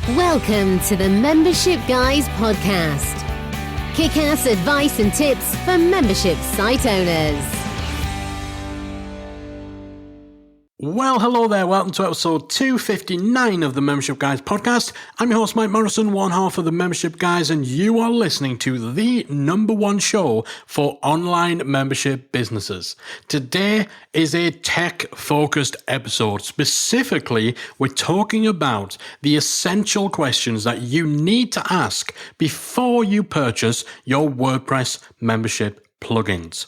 Welcome to the Membership Guys podcast. Kick-ass advice and tips for membership site owners. Well, hello there. Welcome to episode 259 of the Membership Guys podcast. I'm your host, Mike Morrison, one half of the Membership Guys, and you are listening to the number one show for online membership businesses. Today is a tech-focused episode. Specifically, we're talking about the essential questions that you need to ask before you purchase your WordPress membership plugins.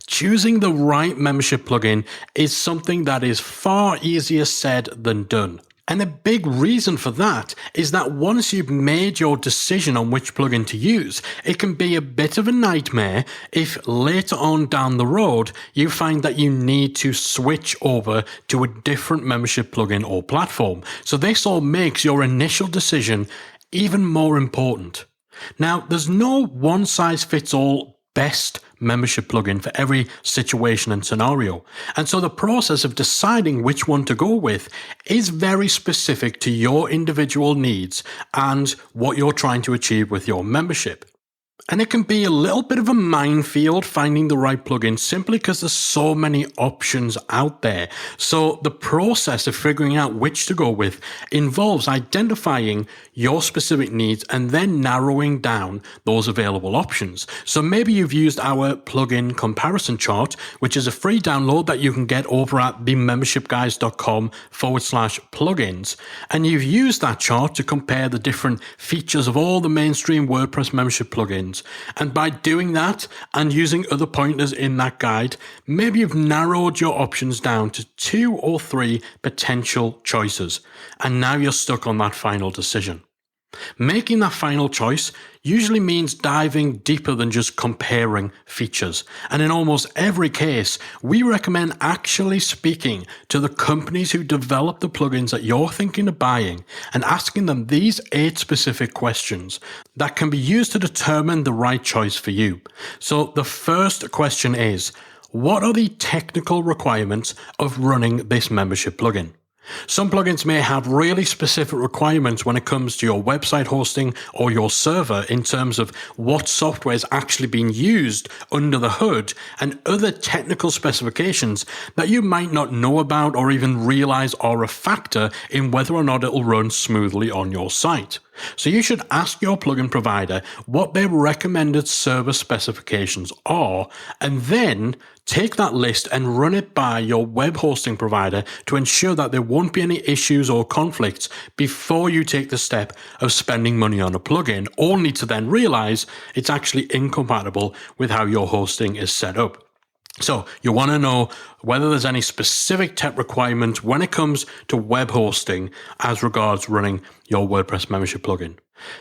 Choosing the right membership plugin is something that is far easier said than done. And a big reason for that is that once you've made your decision on which plugin to use, it can be a bit of a nightmare if later on down the road you find that you need to switch over to a different membership plugin or platform. So this all makes your initial decision even more important. Now, there's no one-size-fits-all best membership plugin for every situation and scenario. And so the process of deciding which one to go with is very specific to your individual needs and what you're trying to achieve with your membership. And it can be a little bit of a minefield finding the right plugin simply because there's so many options out there. So the process of figuring out which to go with involves identifying your specific needs and then narrowing down those available options. So maybe you've used our plugin comparison chart, which is a free download that you can get over at themembershipguys.com/plugins. And you've used that chart to compare the different features of all the mainstream WordPress membership plugins. And by doing that and using other pointers in that guide, maybe you've narrowed your options down to 2 or 3 potential choices. And now you're stuck on that final decision. Making that final choice usually means diving deeper than just comparing features. And in almost every case, we recommend actually speaking to the companies who develop the plugins that you're thinking of buying and asking them these 8 specific questions that can be used to determine the right choice for you. So the first question is, what are the technical requirements of running this membership plugin? Some plugins may have really specific requirements when it comes to your website hosting or your server in terms of what software is actually being used under the hood and other technical specifications that you might not know about or even realize are a factor in whether or not it'll run smoothly on your site. So you should ask your plugin provider what their recommended server specifications are, and then take that list and run it by your web hosting provider to ensure that there won't be any issues or conflicts before you take the step of spending money on a plugin, only to then realize it's actually incompatible with how your hosting is set up. So you want to know whether there's any specific tech requirements when it comes to web hosting as regards running your WordPress membership plugin.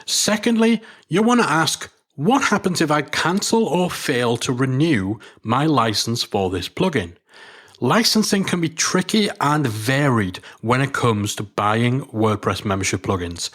Secondly, you want to ask, what happens if I cancel or fail to renew my license for this plugin? Licensing can be tricky and varied when it comes to buying WordPress membership plugins.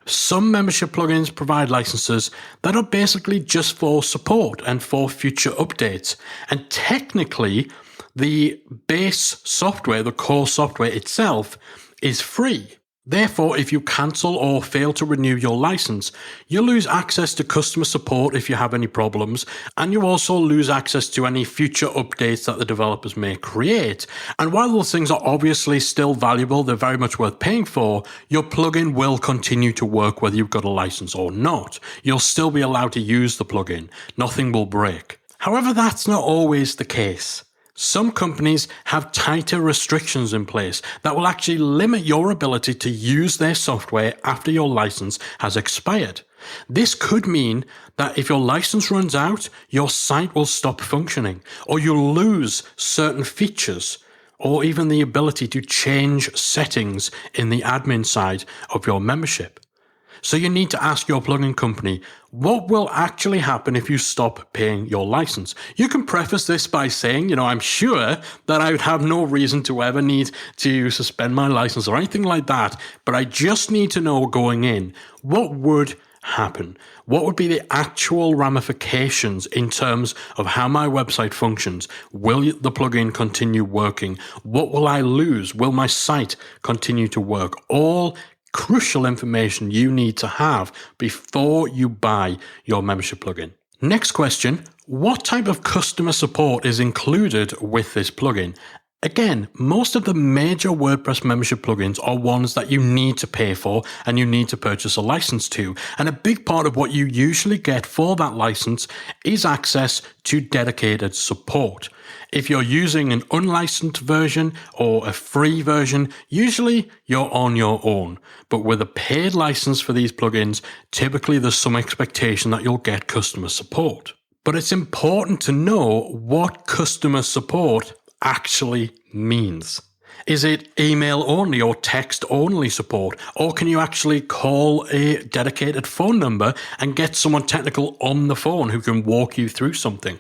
Some membership plugins provide licenses that are basically just for support and for future updates. And technically, the base software, the core software itself, is free. Therefore, if you cancel or fail to renew your license, you lose access to customer support if you have any problems, and you also lose access to any future updates that the developers may create. And while those things are obviously still valuable, they're very much worth paying for, your plugin will continue to work whether you've got a license or not. You'll still be allowed to use the plugin. Nothing will break. However, that's not always the case. Some companies have tighter restrictions in place that will actually limit your ability to use their software after your license has expired. This could mean that if your license runs out, your site will stop functioning, or you'll lose certain features, or even the ability to change settings in the admin side of your membership. So you need to ask your plugin company, what will actually happen if you stop paying your license? You can preface this by saying, I'm sure that I would have no reason to ever need to suspend my license or anything like that, but I just need to know going in, what would happen? What would be the actual ramifications in terms of how my website functions? Will the plugin continue working? What will I lose? Will my site continue to work? All crucial information you need to have before you buy your membership plugin. Next question, what type of customer support is included with this plugin? Again, most of the major WordPress membership plugins are ones that you need to pay for and you need to purchase a license to. And a big part of what you usually get for that license is access to dedicated support. If you're using an unlicensed version or a free version, usually you're on your own. But with a paid license for these plugins, typically there's some expectation that you'll get customer support. But it's important to know what customer support actually means. Is it email only or text only support? Or can you actually call a dedicated phone number and get someone technical on the phone who can walk you through something?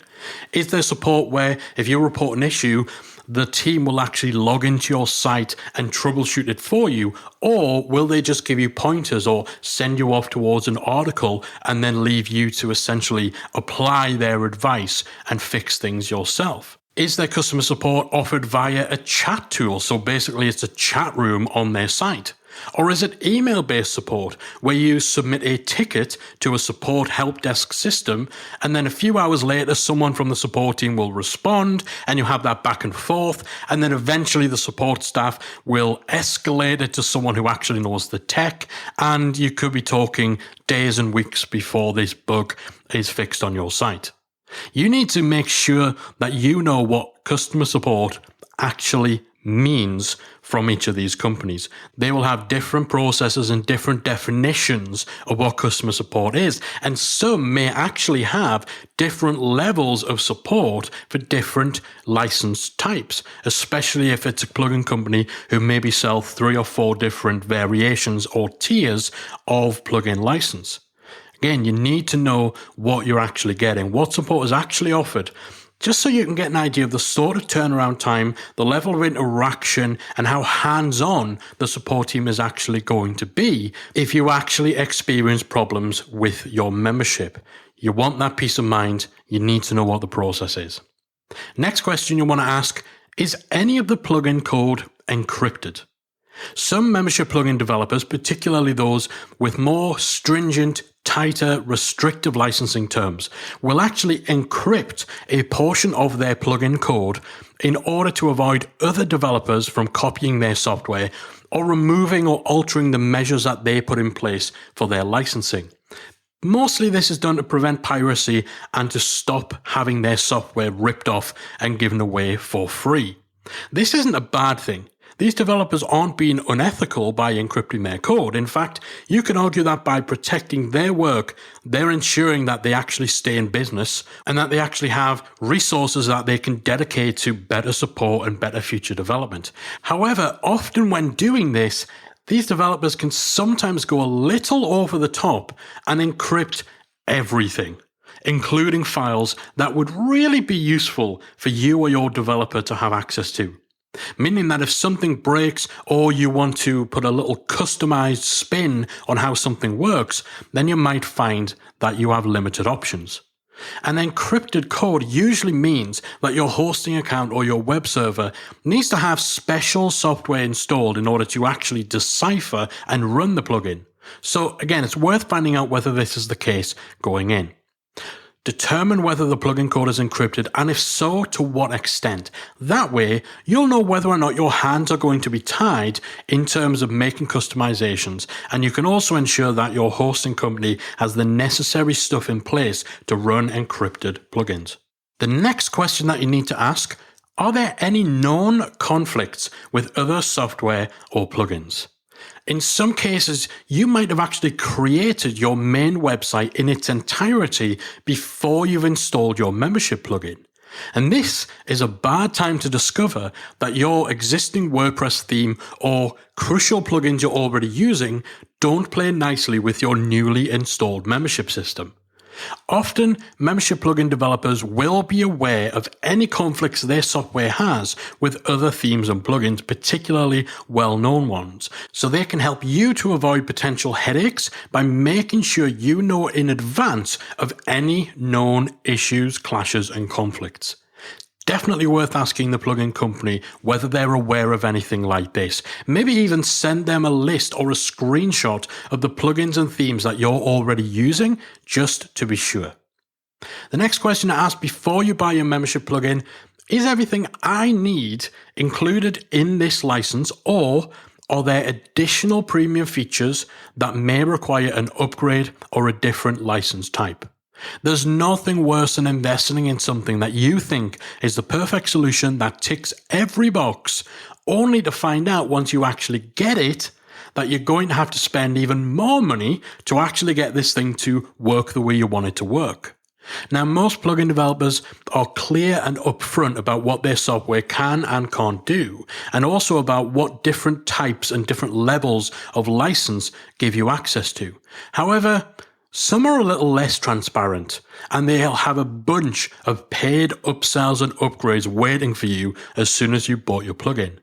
Is there support where if you report an issue, the team will actually log into your site and troubleshoot it for you? Or will they just give you pointers or send you off towards an article and then leave you to essentially apply their advice and fix things yourself? Is their customer support offered via a chat tool? So basically it's a chat room on their site. Or is it email-based support where you submit a ticket to a support help desk system and then a few hours later someone from the support team will respond and you have that back and forth and then eventually the support staff will escalate it to someone who actually knows the tech and you could be talking days and weeks before this bug is fixed on your site. You need to make sure that you know what customer support actually means from each of these companies. They will have different processes and different definitions of what customer support is, and some may actually have different levels of support for different license types, especially if it's a plugin company who maybe sell 3 or 4 different variations or tiers of plugin license. Again, you need to know what you're actually getting, what support is actually offered, just so you can get an idea of the sort of turnaround time, the level of interaction, and how hands-on the support team is actually going to be if you actually experience problems with your membership. You want that peace of mind. You need to know what the process is. Next question you want to ask, is any of the plugin code encrypted? Some membership plugin developers, particularly those with more stringent, tighter, restrictive licensing terms, will actually encrypt a portion of their plugin code in order to avoid other developers from copying their software or removing or altering the measures that they put in place for their licensing. Mostly this is done to prevent piracy and to stop having their software ripped off and given away for free. This isn't a bad thing. These developers aren't being unethical by encrypting their code. In fact, you can argue that by protecting their work, they're ensuring that they actually stay in business and that they actually have resources that they can dedicate to better support and better future development. However, often when doing this, these developers can sometimes go a little over the top and encrypt everything, including files that would really be useful for you or your developer to have access to. Meaning that if something breaks or you want to put a little customized spin on how something works, then you might find that you have limited options. And encrypted code usually means that your hosting account or your web server needs to have special software installed in order to actually decipher and run the plugin. So again, it's worth finding out whether this is the case going in. Determine whether the plugin code is encrypted, and if so, to what extent. That way, you'll know whether or not your hands are going to be tied in terms of making customizations, and you can also ensure that your hosting company has the necessary stuff in place to run encrypted plugins. The next question that you need to ask, are there any known conflicts with other software or plugins? In some cases, you might have actually created your main website in its entirety before you've installed your membership plugin. And this is a bad time to discover that your existing WordPress theme or crucial plugins you're already using don't play nicely with your newly installed membership system. Often, membership plugin developers will be aware of any conflicts their software has with other themes and plugins, particularly well-known ones, so they can help you to avoid potential headaches by making sure you know in advance of any known issues, clashes, and conflicts. definitely worth asking the plugin company whether they're aware of anything like this. Maybe even send them a list or a screenshot of the plugins and themes that you're already using, just to be sure. The next question to ask before you buy your membership plugin: is everything I need included in this license, or are there additional premium features that may require an upgrade or a different license type? There's nothing worse than investing in something that you think is the perfect solution that ticks every box, only to find out once you actually get it that you're going to have to spend even more money to actually get this thing to work the way you want it to work. Now, most plugin developers are clear and upfront about what their software can and can't do, and also about what different types and different levels of license give you access to. However, some are a little less transparent, and they'll have a bunch of paid upsells and upgrades waiting for you as soon as you bought your plugin.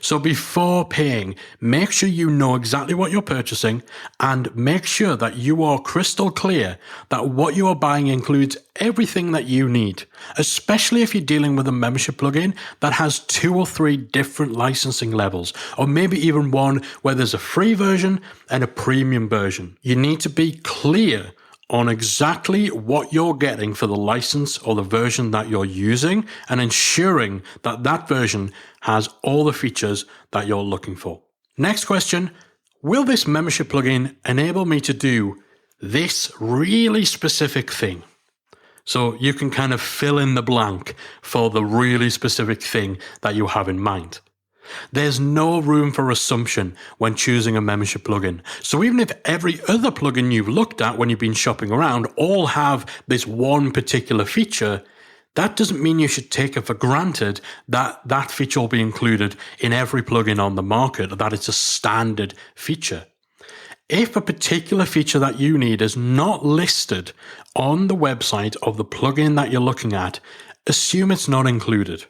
So before paying, make sure you know exactly what you're purchasing, and make sure that you are crystal clear that what you are buying includes everything that you need, especially if you're dealing with a membership plugin that has 2 or 3 different licensing levels, or maybe even one where there's a free version and a premium version. You need to be clear on exactly what you're getting for the license or the version that you're using, and ensuring that that version has all the features that you're looking for. Next question: will this membership plugin enable me to do this really specific thing? So you can kind of fill in the blank for the really specific thing that you have in mind. There's no room for assumption when choosing a membership plugin. So even if every other plugin you've looked at when you've been shopping around all have this one particular feature, that doesn't mean you should take it for granted that that feature will be included in every plugin on the market, that it's a standard feature. If a particular feature that you need is not listed on the website of the plugin that you're looking at, assume it's not included.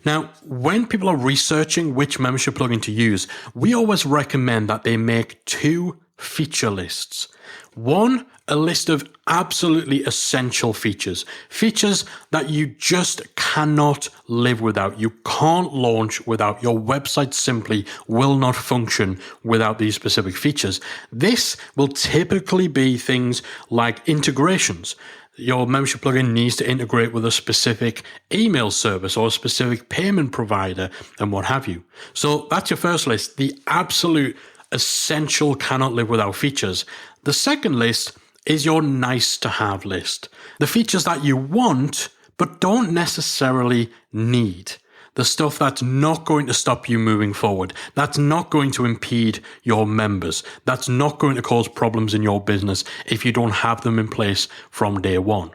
Now, when people are researching which membership plugin to use, we always recommend that they make 2 feature lists. One, a list of absolutely essential features. Features that you just cannot live without. You can't launch without. Your website simply will not function without these specific features. This will typically be things like integrations. Your membership plugin needs to integrate with a specific email service or a specific payment provider and what have you. So that's your first list, the absolute essential cannot live without features. The second list is your nice to have list. The features that you want but don't necessarily need. The stuff that's not going to stop you moving forward, that's not going to impede your members, that's not going to cause problems in your business if you don't have them in place from day one.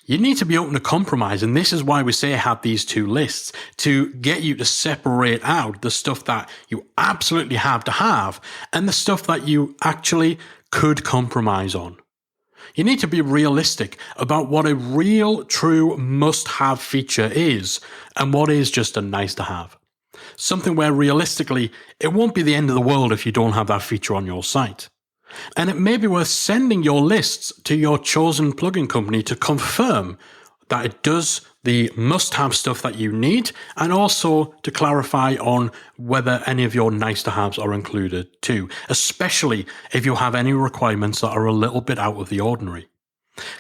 You need to be open to compromise, and this is why we say have these 2 lists, to get you to separate out the stuff that you absolutely have to have and the stuff that you actually could compromise on. You need to be realistic about what a real, true must-have feature is and what is just a nice-to-have. Something where realistically, it won't be the end of the world if you don't have that feature on your site. And it may be worth sending your lists to your chosen plugin company to confirm that it does the must-have stuff that you need, and also to clarify on whether any of your nice-to-haves are included too, especially if you have any requirements that are a little bit out of the ordinary.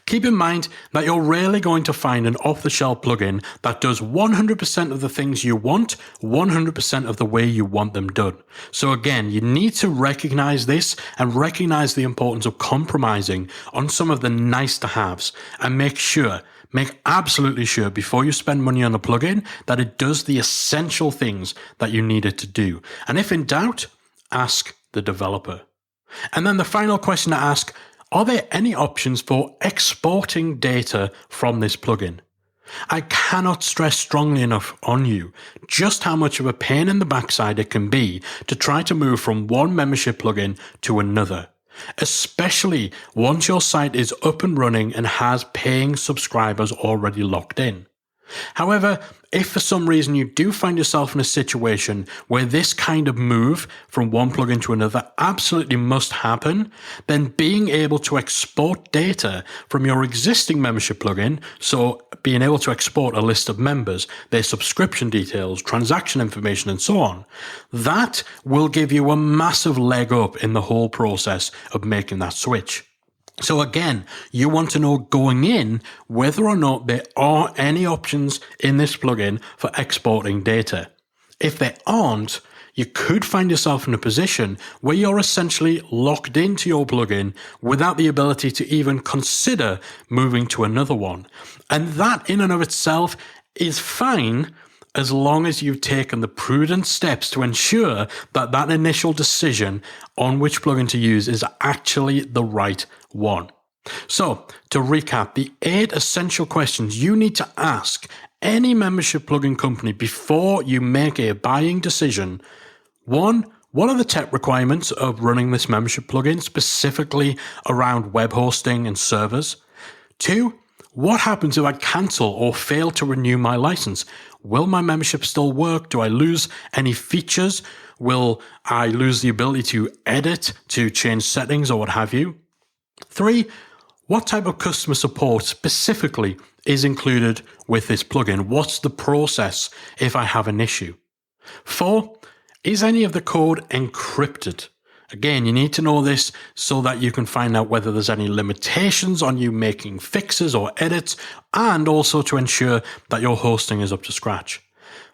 Keep in mind that you're rarely going to find an off-the-shelf plugin that does 100% of the things you want, 100% of the way you want them done. So again, you need to recognize this and recognize the importance of compromising on some of the nice-to-haves, and make absolutely sure before you spend money on a plugin that it does the essential things that you need it to do. And if in doubt, ask the developer. And then the final question to ask: are there any options for exporting data from this plugin? I cannot stress strongly enough on you just how much of a pain in the backside it can be to try to move from one membership plugin to another, especially once your site is up and running and has paying subscribers already locked in. However, if for some reason you do find yourself in a situation where this kind of move from one plugin to another absolutely must happen, then being able to export data from your existing membership plugin, so being able to export a list of members, their subscription details, transaction information, and so on, that will give you a massive leg up in the whole process of making that switch. So again, you want to know going in whether or not there are any options in this plugin for exporting data. If there aren't, you could find yourself in a position where you're essentially locked into your plugin without the ability to even consider moving to another one. And that in and of itself is fine, as long as you've taken the prudent steps to ensure that that initial decision on which plugin to use is actually the right one. So, to recap, the 8 essential questions you need to ask any membership plugin company before you make a buying decision. 1. What are the tech requirements of running this membership plugin, specifically around web hosting and servers? 2. What happens if I cancel or fail to renew my license? Will my membership still work? Do I lose any features? Will I lose the ability to edit, to change settings or what have you? 3. What type of customer support specifically is included with this plugin? What's the process if I have an issue? 4. Is any of the code encrypted? Again, you need to know this so that you can find out whether there's any limitations on you making fixes or edits, and also to ensure that your hosting is up to scratch.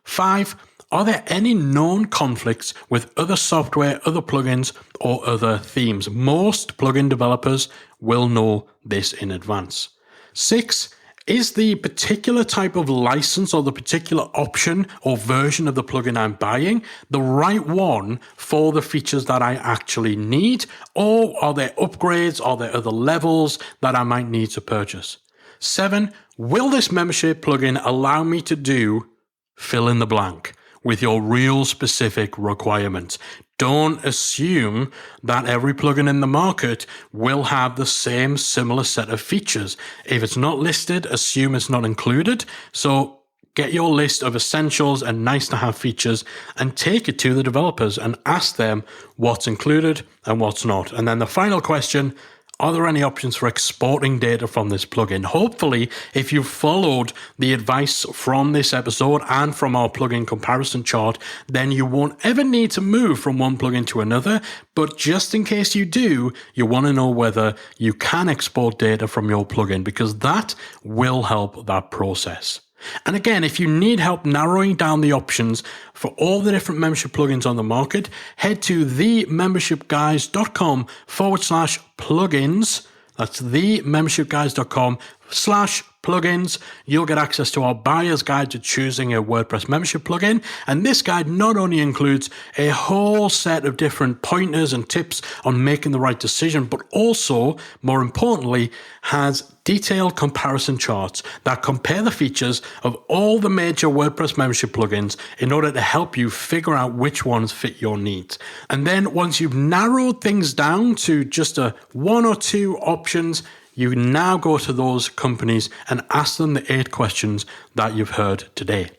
5. Are there any known conflicts with other software, other plugins, or other themes? Most plugin developers will know this in advance. 6. Is the particular type of license or the particular option or version of the plugin I'm buying the right one for the features that I actually need? Or are there upgrades? Are there other levels that I might need to purchase? 7. Will this membership plugin allow me to do fill in the blank with your real specific requirements? Don't assume that every plugin in the market will have the same similar set of features. If it's not listed, assume it's not included. So get your list of essentials and nice to have features and take it to the developers and ask them what's included and what's not. And then the final question, are there any options for exporting data from this plugin? Hopefully, if you've followed the advice from this episode and from our plugin comparison chart, then you won't ever need to move from one plugin to another. But just in case you do, you want to know whether you can export data from your plugin, because that will help that process. And again, if you need help narrowing down the options for all the different membership plugins on the market, head to themembershipguys.com/plugins. That's themembershipguys.com/plugins. You'll get access to our buyer's guide to choosing a WordPress membership plugin. And this guide not only includes a whole set of different pointers and tips on making the right decision, but also, more importantly, has detailed comparison charts that compare the features of all the major WordPress membership plugins in order to help you figure out which ones fit your needs. And then once you've narrowed things down to just a 1 or 2 options, you now go to those companies and ask them the 8 questions that you've heard today.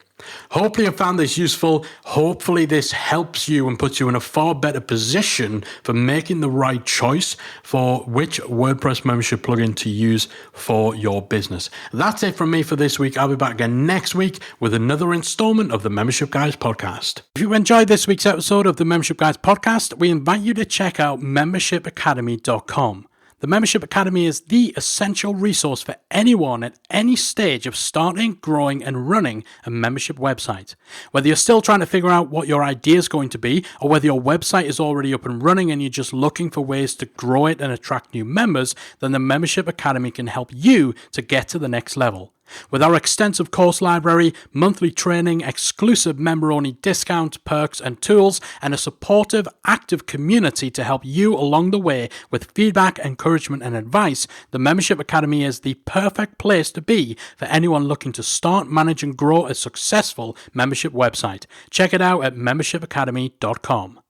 Hopefully you found this useful. Hopefully this helps you and puts you in a far better position for making the right choice for which WordPress membership plugin to use for your business. That's it from me for this week. I'll be back again next week with another installment of the Membership Guys podcast. If you enjoyed this week's episode of the Membership Guys podcast, we invite you to check out membershipacademy.com. The Membership Academy is the essential resource for anyone at any stage of starting, growing, and running a membership website. Whether you're still trying to figure out what your idea is going to be, or whether your website is already up and running and you're just looking for ways to grow it and attract new members, then the Membership Academy can help you to get to the next level. With our extensive course library, monthly training, exclusive member-only discounts, perks, and tools, and a supportive, active community to help you along the way with feedback, encouragement, and advice, the Membership Academy is the perfect place to be for anyone looking to start, manage, and grow a successful membership website. Check it out at membershipacademy.com.